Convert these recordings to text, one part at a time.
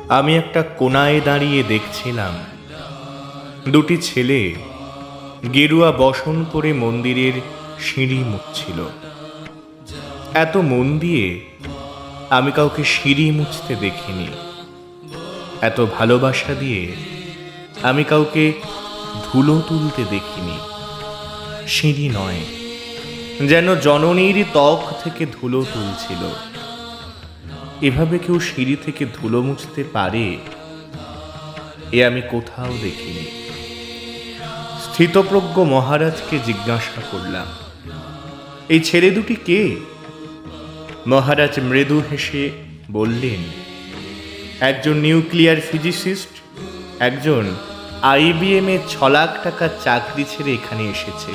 আমি একটা কোণায় দাঁড়িয়ে দেখছিলাম দুটি ছেলে গেরুয়া বসন করে মন্দিরের সিঁড়ি মুছছিল। এত মন দিয়ে আমি কাউকে সিঁড়ি মুছতে দেখিনি। এত ভালোবাসা দিয়ে আমি কাউকে ধুলো তুলতে দেখিনি। সিঁড়ি নয়, যেন জননীর ত্বক থেকে ধুলো তুলছিল। এভাবে কেউ সিঁড়ি থেকে ধুলো মুছতে পারে এ আমি কোথাও দেখিনি। স্থিতপ্রজ্ঞ মহারাজকে জিজ্ঞাসা করলাম, এই ছেলে দুটি কে? মহারাজ মৃদু হেসে বললেন, একজন নিউক্লিয়ার ফিজিসিস্ট, একজন IBM এ 6 লাখ টাকার চাকরি ছেড়ে এখানে এসেছে,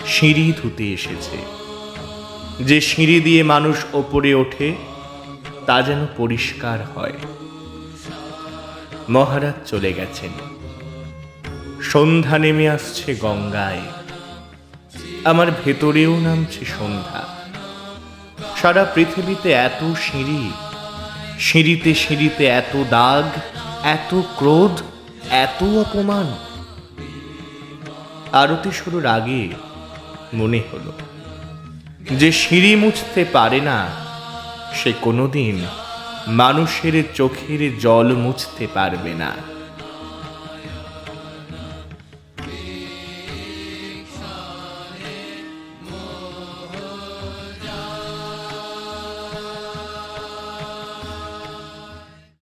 সিঁড়ি ধুতে এসেছে। যে সিঁড়ি দিয়ে মানুষ ওপরে ওঠে তা যেন পরিষ্কার হয়। মহারাজ চলে গেছেন। সন্ধ্যা নেমে আসছে গঙ্গায়, আমার ভেতরেও নামছে সন্ধ্যা। সারা পৃথিবীতে এত সিঁড়ি, সিঁড়িতে সিঁড়িতে এত দাগ, এত ক্রোধ, এত অপমান। আরতি শুরুর আগে মনে হলো, যে সিঁড়ি মুছতে পারে না সে কোনোদিন মানুষের চোখের জল মুছতে পারবে না।